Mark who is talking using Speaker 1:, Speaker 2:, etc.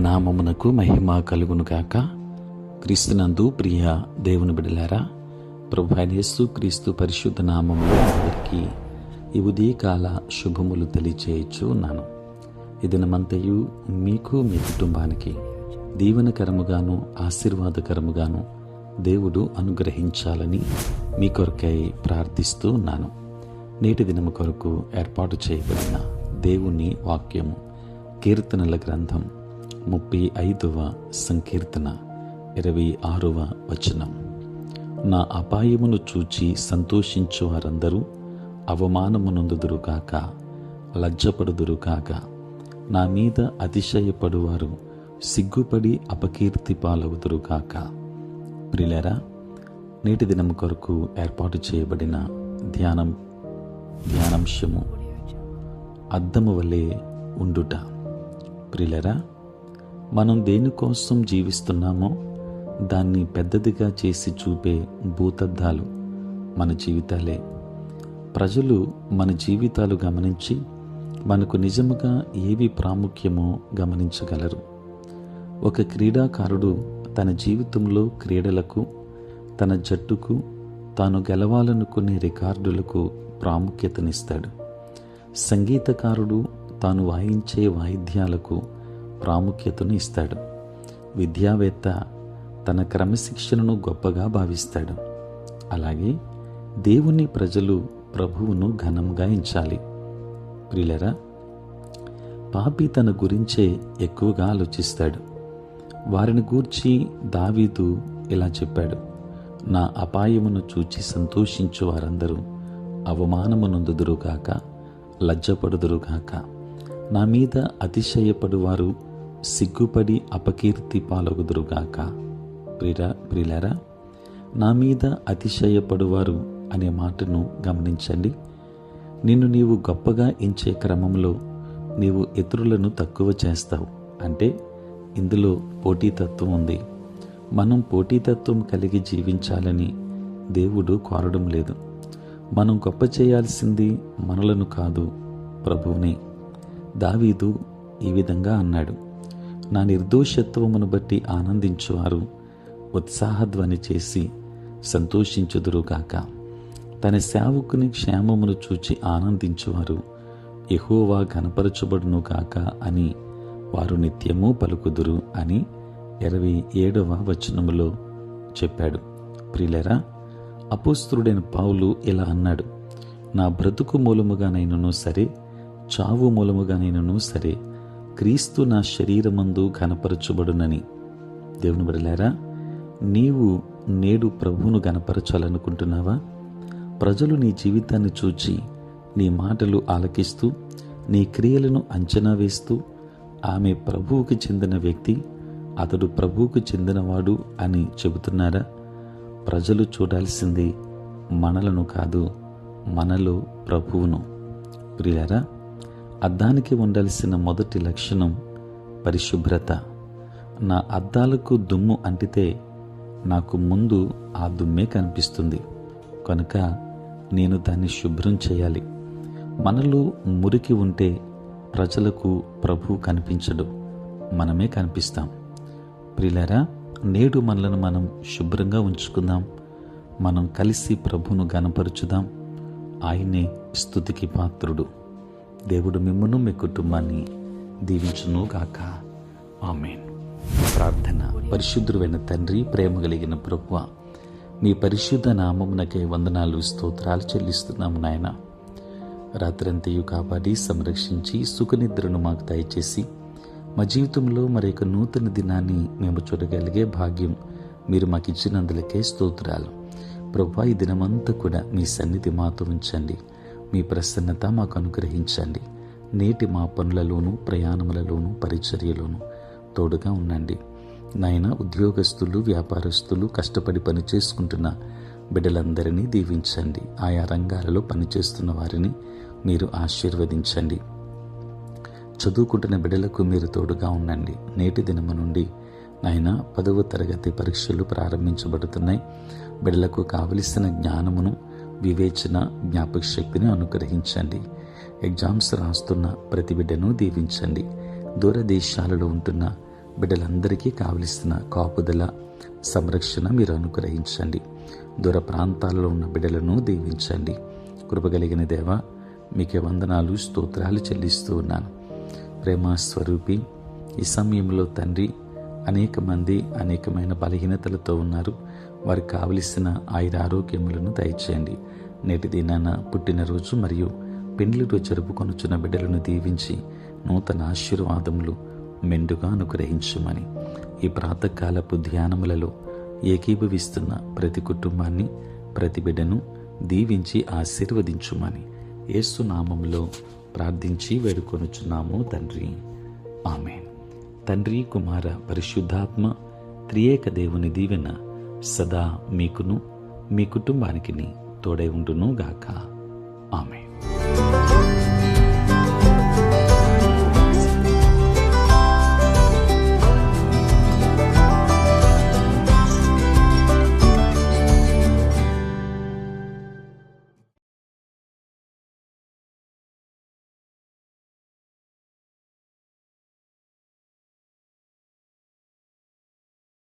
Speaker 1: నామమునకు మహిమ కలుగును గాక. క్రీస్తునందు ప్రియ దేవుని బిడ్డలారా, ప్రభువైన యేసు క్రీస్తు పరిశుద్ధ నామములో అందరికీ ఈ ఉదయకాల శుభములు తెలియచేయచ్చు ఉన్నాను. ఈ దినమంతయు మీకు మీ కుటుంబానికి దీవెనకరముగాను ఆశీర్వాదకరముగాను దేవుడు అనుగ్రహించాలని మీ కొరకై ప్రార్థిస్తూ ఉన్నాను. నేటి దినము కొరకు ఏర్పాటు చేయబడిన దేవుని వాక్యము కీర్తనల గ్రంథం 35వ సంకీర్తన 26వ వచనం. నా అపాయమును చూచి సంతోషించు వారందరూ అవమానమునొందుదురుగాక, లజ్జపడుదురుగాక. నా మీద అతిశయపడువారు సిగ్గుపడి అపకీర్తి పాలవుదురుగాక. ప్రియులారా, నేటి దినము కొరకు ఏర్పాటు చేయబడిన ధ్యానాంశము అద్దము వలె ఉండుట. ప్రియులారా, మనం దేనికోసం జీవిస్తున్నామో దాన్ని పెద్దదిగా చేసి చూపే భూతద్దాలు మన జీవితాలే. ప్రజలు మన జీవితాలు గమనించి మనకు నిజముగా ఏవి ప్రాముఖ్యమో గమనించగలరు. ఒక క్రీడాకారుడు తన జీవితంలో క్రీడలకు, తన జట్టుకు, తాను గెలవాలనుకునే రికార్డులకు ప్రాముఖ్యతనిస్తాడు. సంగీతకారుడు తాను వాయించే వాయిద్యాలకు ప్రాముఖ్యతను ఇస్తాడు. విద్యావేత్త తన క్రమశిక్షణను గొప్పగా భావిస్తాడు. అలాగే దేవుని ప్రజలు ప్రభువును ఘనంగా ఎంచాలి. ప్రియులారా, పాపి తన గురించే ఎక్కువగా ఆలోచిస్తాడు. వారిని గూర్చి దావీదు ఇలా చెప్పాడు: నా అపాయమును చూచి సంతోషించు వారందరూ అవమానమునొందుదురుగాక, లజ్జపడుదురుగాక. నా మీద అతిశయపడువారు సిగ్గుపడి అపకీర్తి పాలగుదురుగాక. ప్రియులారా, నా మీద అతిశయపడువారు అనే మాటను గమనించండి. నిన్ను నీవు గొప్పగా ఎంచే క్రమంలో నీవు ఇతరులను తక్కువ చేస్తావు. అంటే ఇందులో పోటీతత్వం ఉంది. మనం పోటీతత్వం కలిగి జీవించాలని దేవుడు కోరడం లేదు. మనం గొప్ప చేయాల్సింది మనలను కాదు, ప్రభువునే. దావీదు ఈ విధంగా అన్నాడు: నా నిర్దోషత్వమును బట్టి ఆనందించువారు ఉత్సాహధ్వని చేసి సంతోషించుదురుగాక. తన సేవకుని క్షేమమును చూచి ఆనందించువారు యెహోవా ఘనపరచబడునుగాక అని వారు నిత్యము పలుకుదురు అని 27వ వచనములో చెప్పాడు. ప్రియులారా, అపోస్తలుడైన పౌలు ఇలా అన్నాడు: నా బ్రతుకు మూలముగానైనను సరే, చావు మూలముగానైనను సరే, క్రీస్తు నా శరీరమందు ఘనపరచబడునని. దేవుని బిడ్డలారా, నీవు నేడు ప్రభువును ఘనపరచాలనుకుంటున్నావా? ప్రజలు నీ జీవితాన్ని చూచి, నీ మాటలు ఆలకిస్తూ, నీ క్రియలను అంచనా వేస్తూ, ఆమె ప్రభువుకి చెందిన వ్యక్తి, అతడు ప్రభువుకు చెందినవాడు అని చెబుతున్నారా? ప్రజలు చూడాల్సింది మనలను కాదు, మనలో ప్రభువును. ప్రియులారా, అద్దానికి ఉండాల్సిన మొదటి లక్షణం పరిశుభ్రత. నా అద్దాలకు దుమ్ము అంటితే నాకు ముందు ఆ దుమ్మే కనిపిస్తుంది, కనుక నేను దాన్ని శుభ్రం చేయాలి. మనలో మురికి ఉంటే ప్రజలకు ప్రభువు కనిపించడు, మనమే కనిపిస్తాం. ప్రియులారా, నేడు మనలను మనం శుభ్రంగా ఉంచుకుందాం. మనం కలిసి ప్రభువును ఘనపరచుదాం. ఆయనే స్తుతికి పాత్రుడు. దేవుడు మిమ్మును మీ కుటుంబాన్ని దీవించును గాక. ఆమేన్. ప్రార్థన. పరిశుద్ధుడైన తండ్రి, ప్రేమ కలిగిన ప్రభువా, మీ పరిశుద్ధ నామమునకై వందనాలు, స్తోత్రాలు చెల్లిస్తున్నాము నాయన. రాత్రంతయు కాపాడి సంరక్షించి సుఖనిద్రను మాకు దయచేసి మా జీవితంలో మరొక నూతన దినాన్ని మేము చూడగలిగే భాగ్యం మీరు మాకు ఇచ్చినందులకే స్తోత్రాలు. ప్రభువా, ఈ దినమంతా కూడా మీ సన్నిధి మాతో ఉంచండి. మీ ప్రసన్నత మాకు అనుగ్రహించండి. నేటి మా పనులలోనూ, ప్రయాణములలోనూ, పరిచర్యలోనూ తోడుగా ఉండండి నాయన. ఉద్యోగస్తులు, వ్యాపారస్తులు, కష్టపడి పని చేసుకుంటున్న బిడ్డలందరినీ దీవించండి. ఆయా రంగాలలో పనిచేస్తున్న వారిని మీరు ఆశీర్వదించండి. చదువుకుంటున్న బిడ్డలకు మీరు తోడుగా ఉండండి. నేటి దినము నుండి నాయన 10వ తరగతి పరీక్షలు ప్రారంభించబడుతున్నాయి. బిడ్డలకు కావలసిన జ్ఞానమును, వివేచన, జ్ఞాపక శక్తిని అనుగ్రహించండి. ఎగ్జామ్స్ రాస్తున్న ప్రతి బిడ్డను దీవించండి. దూరదేశాలలో ఉంటున్న బిడ్డలందరికీ కావలసిన కాపుదల, సంరక్షణ మీరు అనుగ్రహించండి. దూర ప్రాంతాల్లో ఉన్న బిడ్డలను దీవించండి. కృపగలిగిన దేవ, మీకే వందనాలు, స్తోత్రాలు చెల్లిస్తూ ఉన్నాను. ప్రేమ స్వరూపి, ఈ సమయంలో తండ్రి, అనేక మంది అనేకమైన బలహీనతలతో ఉన్నారు. వారికి కావలసిన ఆయురారోగ్యములను దయచేయండి. నేటి దినాన పుట్టినరోజు మరియు పెండ్లి రోజు జరుపుకొనుచున్న బిడ్డలను దీవించి నూతన ఆశీర్వాదములు మెండుగా అనుగ్రహించుమని, ఈ ప్రాతకాలపు ధ్యానములలో ఏకీభవిస్తున్న ప్రతి కుటుంబాన్ని, ప్రతి బిడ్డను దీవించి ఆశీర్వదించుమని యేసు నామములో ప్రార్థించి వేడుకొనుచున్నాము తండ్రి. ఆమేన్. తండ్రి, కుమార, పరిశుద్ధాత్మ త్రియేక దేవుని దీవెన సదా మీకును మీ కుటుంబానికి తోడై ఉండును గాక. ఆమేన్.